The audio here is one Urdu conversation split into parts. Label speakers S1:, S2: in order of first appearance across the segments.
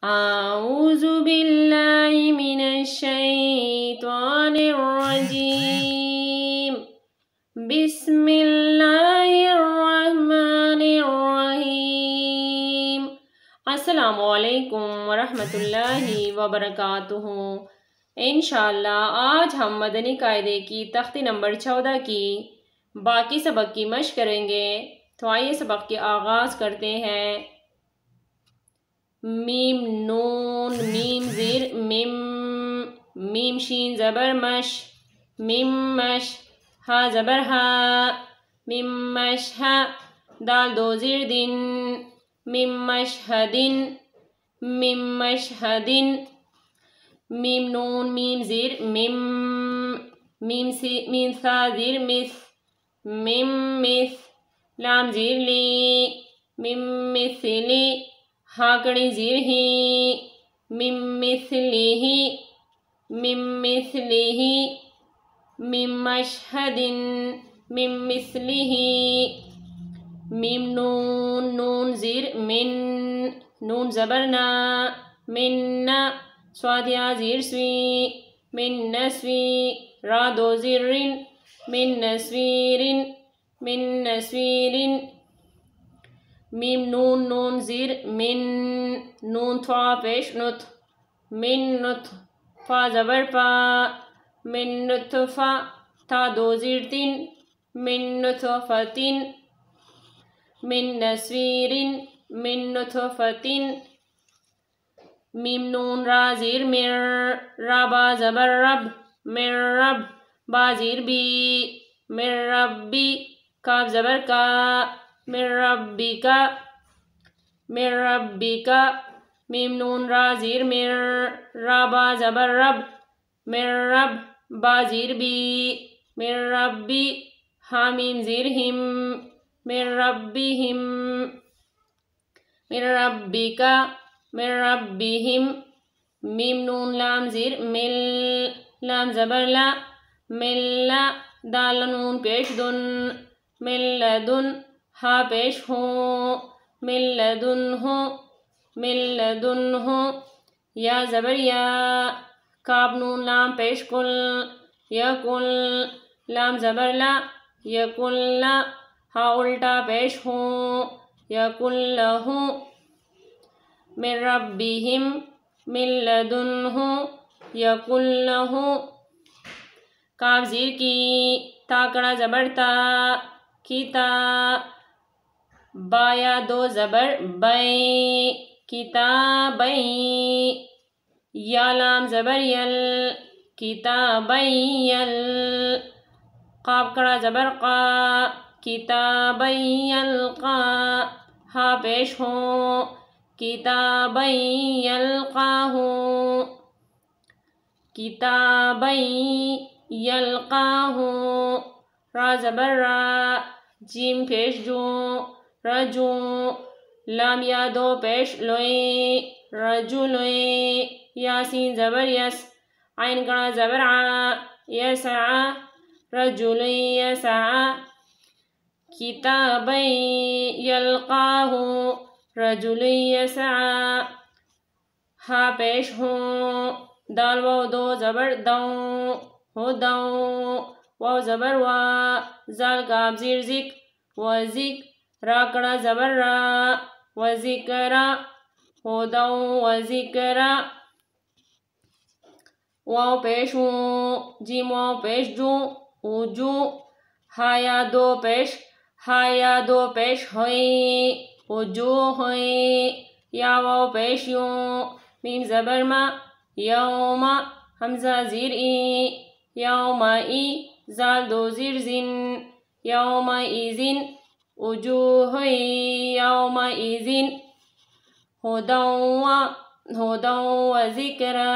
S1: أعوذ بالله من الشيطان الرجيم بسم الله الرحمن الرحیم۔ السلام علیکم ورحمۃ اللہ وبرکاتہ۔ انشاءاللہ آج ہم مدنی قاعدے کی تختی نمبر 14 کی باقی سبق کی مشق کریں گے۔ تو آئیے سبق کے آغاز کرتے ہیں۔ میم نون میم زیر مم، میم شین زبر مش مم مش، ہا زبر ہا مم مش ہا، دال دو زیر دن مم مش ہدن مم مش ہدن، میم نون میم زیر مم، میم سا زیر مس مم مس، لام زیر لی مم مثلی، ہا کڑی زیر ہی مم مثلی مم مثلی، مم مشہد مم مثلی، میم نون نون زیر من، نون زبر نا من نا، صاد یا زیر سوی من نسوی، را دو زیر رن من نسویرن من نسویرن، میم نون نون زیر من، نون تھا پیش نت من نت، فا زبر پا من نطفا، تا دو زیر تن من نطفتن، من نسویرن من نطفتن، میم نون را زیر مر، را با زبر رب من رب، با زیر بی من ربی، کاف زبر کا من ربکا من ربکا، میم نون را زیر مر، را با زبر رب من رب، با زیر بی من ربی، حامیم زیر ہم من ربہم من ربکا من ربہم، میم نون لام زیر مل، لام زبر لا مل لا، دال نون پیش دن من لدن، ہا پیش ہوں من لدن ہوں من لدن ہوں، یا زبر یا، کاف نون لام پیش کل یکل، لام زبر لا یکل لا، ہا الٹا پیش ہوں یکل لہوں، من ربہم من لدنہم یکل لہوں، کاف زیر کی، تا کڑا زبر تا کتا، با یا دو زبر بین کتابین، یا لام زبر یل کتابین یل، قاف کڑا زبر قا کتابین یلقا، ہا پیش ہوں کتابین یلقاہوں کتابین یلقاہوں، را زبر را، جیم پیش جوں رجوں، لام یا دو پیش لوئیں رجلوئیں، یاسین زبر یس، عین کڑا زبر عا یسعا رجلوئیں یسعا، کتابین یلقاہوں رجلوئیں یسعا، ہا پیش ہوں، دال واو دو زبر دوں ہدوں، واو زبر وا، زال کاف زیر زک وزک، را کڑا زبر را وذکرا ہدوں وذکرا، واو پیش ہوں، جیم واو پیش جوں وجوں، ہا یا دو پیش ہوئیں وجوہیں، یا واو پیش یوں، میم زبر ما یوم، حمزہ زیر این یومئی، زال دو زیر زن یومئذن، وجوہ یومئذن، ہدوں وذکرا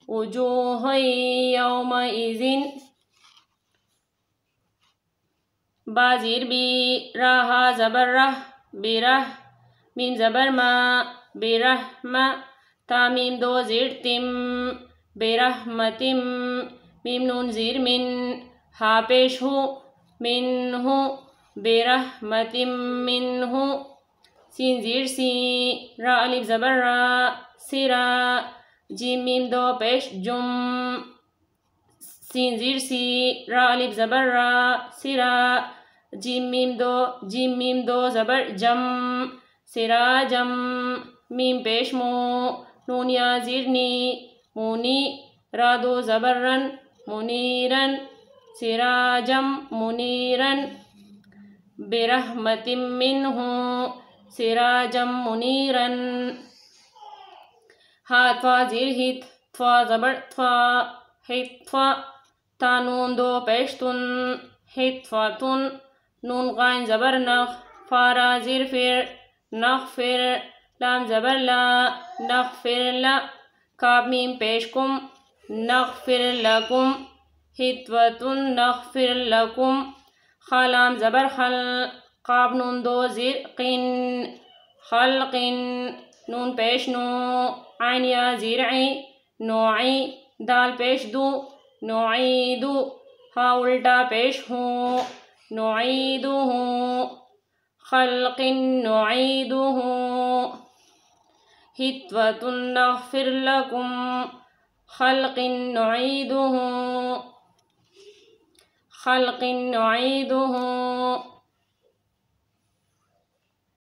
S1: وجوہ یومئذن، با زیر بی، را ہا زبر رہ برہ، میم زبر ما برحمہ، تا میم دو زیر تم برحمتم، میم نون زیر من، ہا پیش ہوں من ہوں برحمتم منہ، سین زیر سی را الف زبر را سرا جیم میم دو پیش جم سین زیر سی را الف زبر را سرا جیم میم دو زبر جم سراجم میم پیش مو نون یا زیر نی مونی را دو زبر رن منیرن سراجم منیرن برحمت منہ سراجم منیرن ہا توا زیر ہت توا زبر توا ہت توا تا نون دو پیش تن ہت توا تن نون غائن زبر نخ فارا زیر فر نغفر لام زبر لا نغفر لا کاف میم پیش کم نغفر لکم ہتوتن نغفر لکم خالام زبر خل قاف نون دو زیر قن خلقن نون پیش نو عین یا زیر عی نوعی دال پیش دو نعیدو ہا الٹا پیش ہوں نعیدو خلق نعیدو ہتوتن نغفر لکم خلق نعیدو